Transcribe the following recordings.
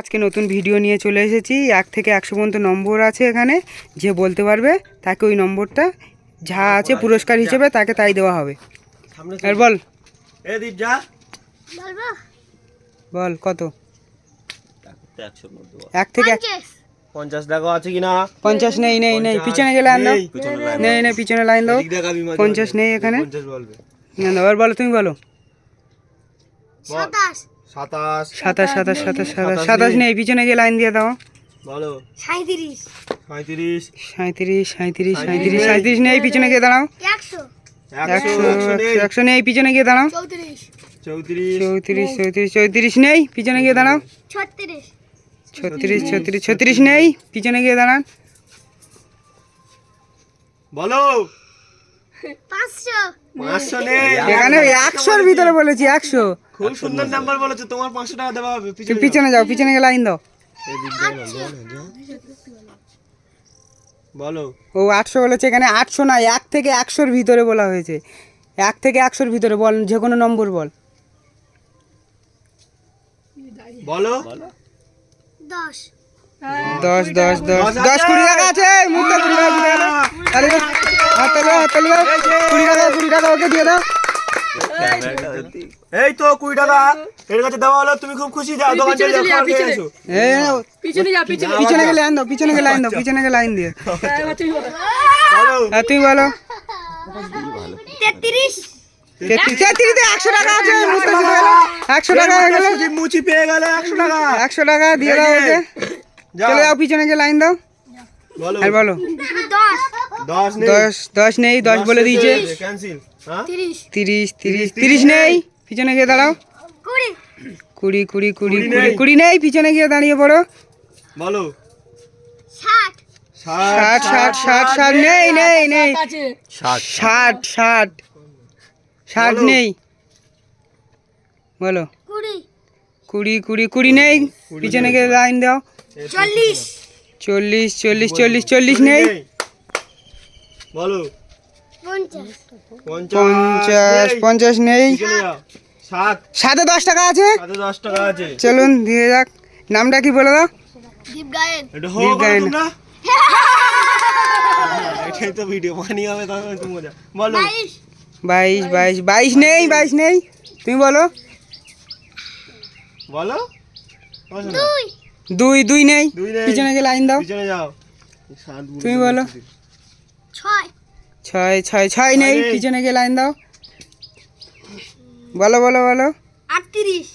আজকে নতুন ভিডিও নিয়ে চলে এসেছি। 1 থেকে 100 পর্যন্ত নম্বর আছে এখানে, যে বলতে পারবে তাকে ওই নম্বরটা যা আছে পুরস্কার হিসেবে তাকে তাই দেওয়া হবে। আর বল এ দীপ যা বল কত? 1 থেকে 50 টাকা আছে কিনা? 50 নেই নেই নেই, পিছনে গেলে আন দাও। নেই নেই, পিছনে লাইন দাও। 50 নেই এখানে। 50 বলবে। আর বলো, তুমি বলো। 27 27 27 27 27 নেই, পিছনে গিয়ে লাইন দিয়ে দাও। বলো 37 37 37 37 37 37 নেই, পিছনে গিয়ে দাঁড়াও। 100 100 নেই, পিছনে গিয়ে দাঁড়াও। 34 34 34 34 নেই, পিছনে গিয়ে দাঁড়াও। 36 36 36 36 নেই, পিছনে গিয়ে দাঁড়ান। বলো 500 500 নেই। এখানে 100 এর ভিতরে বলেছি, 100। খুব সুন্দর নাম্বার বলেছো, তোমার 500 টাকা দেওয়া হবে। তুমি পিছনে যাও, পিছনে গিয়ে লাইন দাও। বলো ও 800 বলেছে, এখানে 800 না, 1 থেকে 100 এর ভিতরে বলা হয়েছে। 1 থেকে 100 এর ভিতরে বল, যে কোনো নম্বর বল। বলো 10 10 10 10 10 20 টাকা আছে, মুখটা 20 টাকা দিয়ে দাও। আরে হাতে দাও, হাতে দাও। 20 টাকা ওকে দিয়ে দাও। এই তো 20 টাকা এর কাছে দেওয়া হলো। তুমি খুব খুশি, যাও দোকান চলে যাও, খাবার খেয়ে এসো। এই নাও, পিছনে গিয়ে লাইন দাও, পিছনে গিয়ে লাইন দাও, পিছনে গিয়ে লাইন দিয়ে। বলো আর তুমি বলো। 33 33 তে 100 টাকা আছে, মুখটা 100 টাকা হয়ে গেল। সুজি মুচি পেয়ে গেল 100 টাকা। 100 টাকা দিয়ে দাও ওকে। চলে যাও, পিছনে গিয়ে লাইন দাও। বলো আর বলো 10 10 নেই। 10 নেই, 10 বলে দিয়েছে। ক্যান্সেল। হ্যাঁ 30 30 30 30 নেই, পিছনে গিয়ে দাঁড়াও। 20 20 20 নেই, পিছনে গিয়ে দাঁড়িয়ে পড়ো। বলো 60 60 60 60 নেই নেই নেই, 60 60 60 নেই। বলো 20 20 নেই, পিছনে গিয়ে লাইন দাও। 40 40 40 নেই। বলো 50 50 নেই। 7 সাথে 10 টাকা আছে। 10 টাকা আছে। চলুন দিয়ে যাক। নামটা কি বলে দাও? দীপ গায়েন একটু হো দীপ করো গায়েন। তোমরা। এটাই তো ভিডিও বানিয়ে হবে, তাহলে তো মজা। বলো 22 নেই, 22 নেই। তুমি বলো। বলো 2 নেই, দুই নেই। পিছনে গিয়ে লাইন দাও। পিছনে যাও। তুমি বলো। 6 6 নেই, আরে। পিছনে গিয়ে লাইন দাও। বলো বলো বলো। 38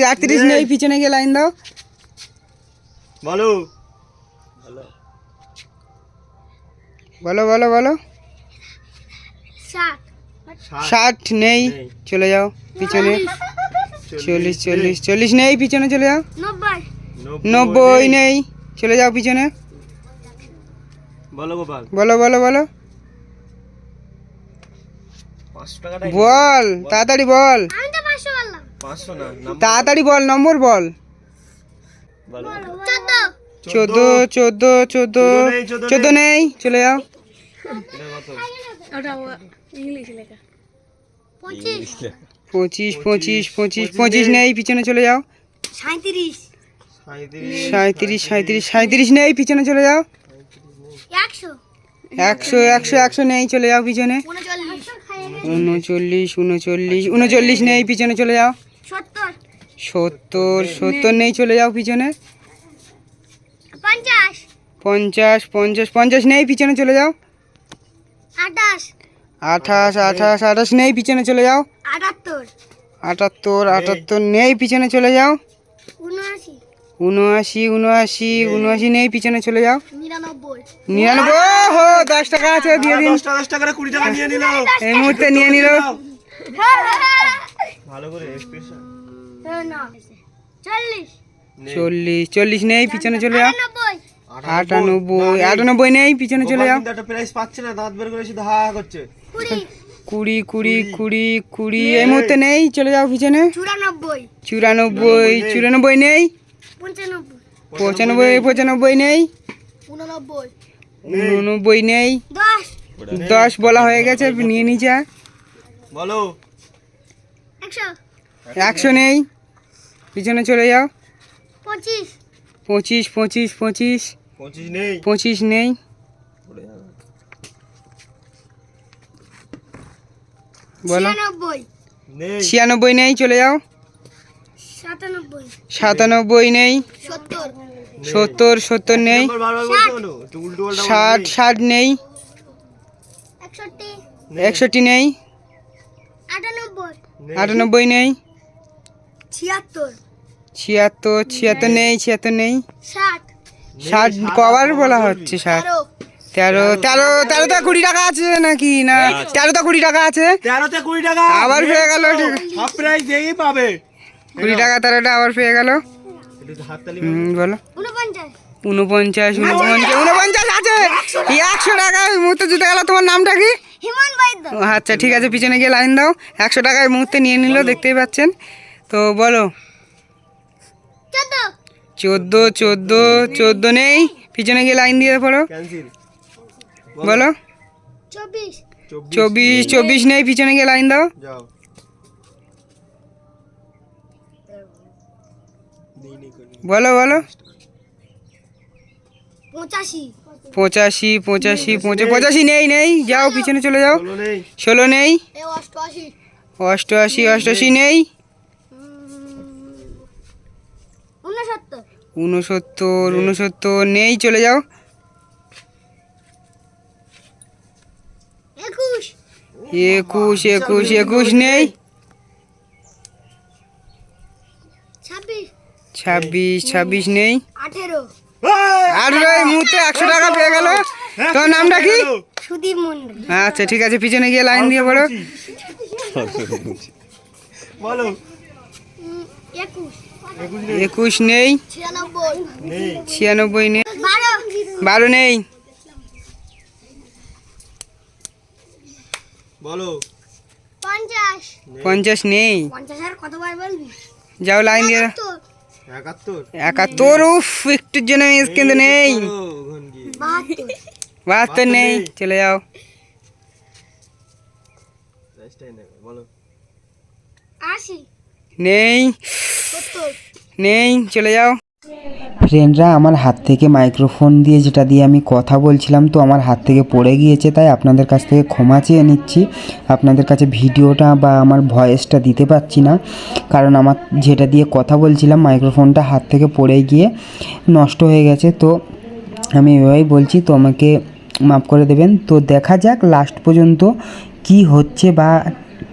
38 নেই, পিছনে গিয়ে লাইন দাও। বলো বলো বলো বলো। 60 নেই, চলে যাও পিছনে। 40 নেই, পিছনে চলে যাও। 90 নেই, চলে যাও পিছনে। বলো গোপাল। বলো বলো বলো 500 টাকাটা বল, তাড়াতাড়ি বল, আমি তো 500 বললাম 500 না, নাম্বার তাড়াতাড়ি বল, নম্বর বল। বলো। 14 14 নেই, চলে যাও। এটা কত? ইংলিশ লেখা 25 25 নেই, পিছনে চলে যাও। 37 37 নেই, পিছনে চলে যাও। 100 100 নেই, চলে যাও পিছনে। 39 নেই, পিছনে চলে যাও। 70 নেই, চলে যাও পিছনে। 50 নেই, পিছনে চলে যাও। 28 নেই, পিছনে চলে যাও। 78 নেই, পিছনে চলে যাও। 79 নেই, পিছনে চলে যাও। 99 হো, 10 টাকা আছে, দিয়ে দিন। 10 টাকা করে 20 টাকা নিয়ে নিল। এই মুহূর্তে নিয়ে নিল। ভালো করে এক্সপ্রেশন। 40 নেই, পিছনে চলে যাও। 98 নেই, পিছনে চলে যাও। কিন্তু একটা প্রাইস পাচ্ছে না, দাঁত বের করে শুধু হা হা করছে। 20 এই মুহূর্তে নেই, চলে যাও পিছনে। 94 নেই। 95 নেই। 89 নেই। 10 বলা হয়ে গেছে, নিয়ে নিচে। বলো 100 100 নেই। পিছনে চলে যাও। 25 25 25 25 25 নেই। 25 নেই। বলো। 96 নেই। 96 নেই, চলে যাও। 97 97 নেই। 70 70 70 নেই। নাম্বার বারবার বলছো কেন? একটু উল্টো পাল্টা বলো। 60 60 নেই। 61 61 নেই। 98 98 নেই। 76 76 76 নেই। 76 নেই। 60 60 কবার বলা হচ্ছে? 60 13 13 13তে 20 টাকা আছে নাকি? না 13তে 20 টাকা আছে। 13তে 20 টাকা। আবার পেয়ে গেল। হাফ প্রাইস দিয়েই পাবে। 20 টাকা 13টা আবার পেয়ে গেল। একটু হাততালি বলো। 49 49 49 আছে। 100 টাকা এই মুহূর্তে জিতে গেল। তোমার নামটা কি? হিমান বাইদ ও আচ্ছা ঠিক আছে, পিছনে গিয়ে লাইন দাও। 100 টাকা এই মুহূর্তে নিয়ে নিল, দেখতেই পাচ্ছেন। তো বলো। 14 14 14 নেই। পিছনে গিয়ে লাইন দিয়ে পড়ো। ক্যান্সেল। বলো। 24 24 24 নেই। পিছনে গিয়ে লাইন দাও। যাও। দিইনি কোনি। বলো বলো। 85 85 85 85 নেই নেই। যাও পিছনে চলে যাও। 16 নেই। 16 নেই। 88 88 88 নেই। 69 69 69 নেই, চলে যাও। 21 21 21 21 নেই। 26 26 26 নেই। 18 আর এই মুহূর্তে 100 টাকা পেয়ে গেল। তোমার নামটা কি? সুদীপ মন্ডল আচ্ছা ঠিক আছে, পিছনে গিয়ে লাইন দিয়ে পড়ো। বলো। 21 21 নেই। 96 নেই। 96 নেই। 12 12 নেই। বলো। 50 50 নেই। 50 আর কতবার বলবি যাও লাইন দিয়ে। 71। 71 উফ, একটুর জন্য মিস কিন্তু নেই। 72 72 নেই, চলে যাও। বলো। 80 নেই 70 নেই, চলে যাও। ফ্রেন্ডরা, আমার হাত থেকে মাইক্রোফোন দিয়ে যেটা দিয়ে আমি কথা বলছিলাম, তো আমার হাত থেকে পড়ে গিয়েছে, তাই আপনাদের কাছ থেকে ক্ষমা চেয়ে নিচ্ছি। আপনাদের কাছে ভিডিওটা বা আমার ভয়েসটা দিতে পারছি না, কারণ আমার যেটা দিয়ে কথা বলছিলাম মাইক্রোফোনটা হাত থেকে পড়ে গিয়ে নষ্ট হয়ে গেছে। তো আমি এভাবেই বলছি, তো আমাকে মাফ করে দেবেন। তো দেখা যাক লাস্ট পর্যন্ত কি হচ্ছে বা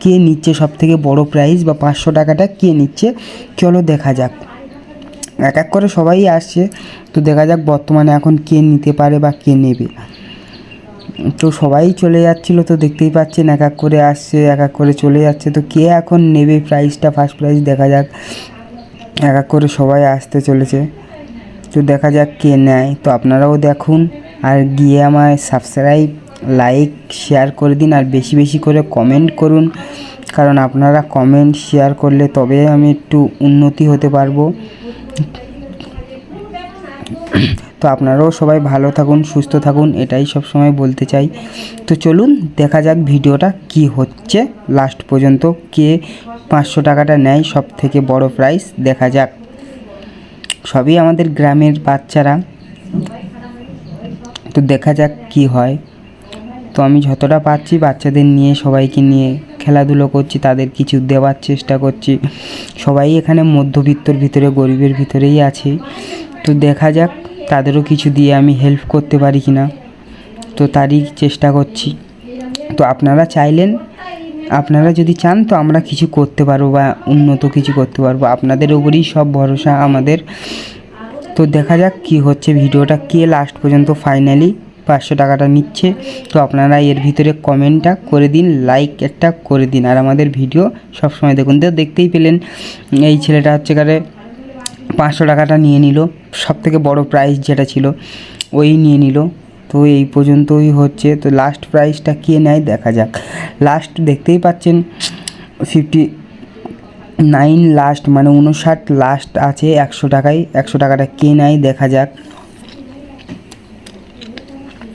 কে নিচ্ছে সব থেকে বড় প্রাইজ বা 500 টাকাটা কে নিচ্ছে। চলো দেখা যাক। এক এক করে সবাই আসছে, তো দেখা যাক বর্তমানে এখন কে নিতে পারে বা কে নেবে। তো সবাই চলে যাচ্ছিলো, তো দেখতেই পাচ্ছেন এক এক করে আসছে, এক এক করে চলে যাচ্ছে। তো কে এখন নেবে প্রাইজটা, ফার্স্ট প্রাইজ দেখা যাক। এক এক করে সবাই আসতে চলেছে, তো দেখা যাক কে নেয়। তো আপনারাও দেখুন, আর গিয়ে আমায় সাবস্ক্রাইব, লাইক, শেয়ার করে দিন, আর বেশি বেশি করে কমেন্ট করুন, কারণ আপনারা কমেন্ট শেয়ার করলে তবে আমি একটু উন্নতি হতে পারবো। তো আপনারাও সবাই ভালো থাকুন, সুস্থ থাকুন, এটাই সব সময় বলতে চাই। তো চলুন দেখা যাক ভিডিওটা কি হচ্ছে লাস্ট পর্যন্ত, কে 500 টাকাটা নেয় সব থেকে বড় প্রাইজ। দেখা যাক, সবই আমাদের গ্রামের বাচ্চারা, তো দেখা যাক কি হয়। তো আমি যতটা পারছি বাচ্চাদের নিয়ে, সবাইকে নিয়ে খেলাধুলো করছি, তাদের কিছু দেওয়ার চেষ্টা করছি। সবাই এখানে মধ্যবিত্তর ভিতরে, গরিবের ভিতরেই আছে। তো দেখা যাক তাদেরও কিছু দিয়ে আমি হেল্প করতে পারি কি না, তো তারই চেষ্টা করছি। তো আপনারা চাইলেন, আপনারা যদি চান তো আমরা কিছু করতে পারবো বা উন্নত কিছু করতে পারবো, আপনাদের উপরেই সব ভরসা আমাদের। তো দেখা যাক কি হচ্ছে, ভিডিওটা কে লাস্ট পর্যন্ত ফাইনালি 500 টাকাটা নিচ্ছে। তো আপনারা এর ভিতরে কমেন্টটা করে দিন, লাইক একটা করে দিন, আর আমাদের ভিডিও সবসময় দেখুন। তো দেখতেই পেলেন এই ছেলেটা হচ্ছে কারে 500 টাকাটা নিয়ে নিল, সব থেকে বড়ো প্রাইজ যেটা ছিল ওই নিয়ে নিল। তো এই পর্যন্তই হচ্ছে। তো লাস্ট প্রাইজটা কে নেয় দেখা যাক। লাস্ট দেখতেই পাচ্ছেন 59 লাস্ট, মানে 59 লাস্ট আছে 100 টাকায়। 100 টাকাটা কে নেয় দেখা যাক।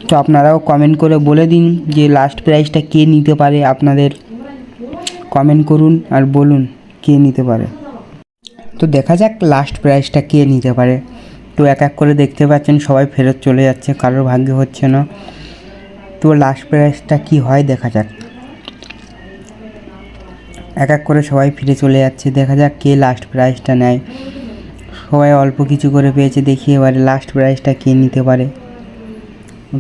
তো আপনারাও কমেন্ট করে বলে দিন যে লাস্ট প্রাইজটা কে নিতে পারে, আপনাদের কমেন্ট করুন আর বলুন কে নিতে পারে। তো দেখা যাক লাস্ট প্রাইজটা কে নিতে পারে। তো এক এক করে দেখতে পাচ্ছেন সবাই ফেরত চলে যাচ্ছে, কারোর ভাগ্যে হচ্ছে না। তো লাস্ট প্রাইজটা কি হয় দেখা যাক। এক এক করে সবাই ফিরে চলে যাচ্ছে, দেখা যাক কে লাস্ট প্রাইজটা নেয়। সবাই অল্প কিছু করে পেয়েছে, দেখি এবারে লাস্ট প্রাইজটা কে নিতে পারে।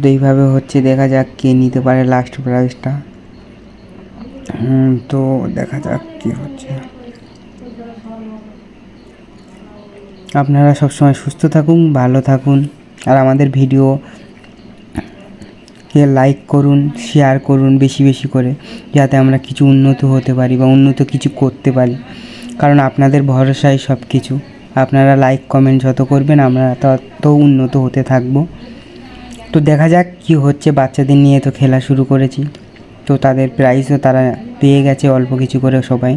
তো এইভাবে হচ্ছে, দেখা যাক কে নিতে পারে লাস্ট প্রাইজটা। তো দেখা যাক কী হচ্ছে। আপনারা সবসময় সুস্থ থাকুন, ভালো থাকুন, আর আমাদের ভিডিওকে লাইক করুন, শেয়ার করুন বেশি বেশি করে, যাতে আমরা কিছু উন্নত হতে পারি বা উন্নত কিছু করতে পারি। কারণ আপনাদের ভরসায় সব কিছু। আপনারা লাইক কমেন্ট যত করবেন আমরা তত উন্নত হতে থাকব। তো দেখা যাক কি হচ্ছে। বাচ্চাদের নিয়ে তো খেলা শুরু করেছি, তো তাদের প্রাইজও তারা পেয়ে গেছে অল্প কিছু করে সবাই।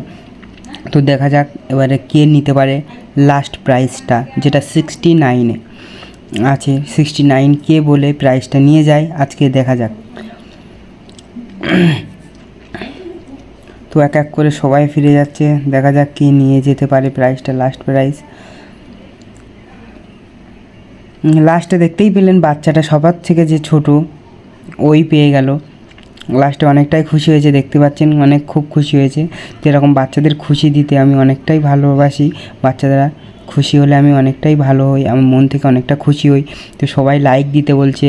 তো দেখা যাক এবারে কে নিতে পারে লাস্ট প্রাইজটা, যেটা 69-এ আছে। 69 কে বলে প্রাইজটা নিয়ে যায় আজকে, দেখা যাক। তো এক এক করে সবাই ফিরে যাচ্ছে, দেখা যাক কে নিয়ে যেতে পারে প্রাইজটা, লাস্ট প্রাইজ। লাস্টে দেখতেই পেলেন বাচ্চাটা সবার থেকে যে ছোট ওই পেয়ে গেল। লাস্টে অনেকটাই খুশি হয়েছে, দেখতে পাচ্ছেন খুব খুশি হয়েছে। তো এরকম বাচ্চাদের খুশি দিতে আমি অনেকটাই ভালোবাসি। বাচ্চারা খুশি হলে আমি অনেকটাই ভালো হই, আমার মন থেকে অনেকটা খুশি হই। তো সবাই লাইক দিতে বলছে,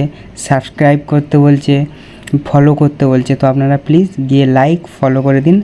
সাবস্ক্রাইব করতে বলছে, ফলো করতে বলছে। তো আপনারা প্লিজ গিয়ে লাইক ফলো করে দিন,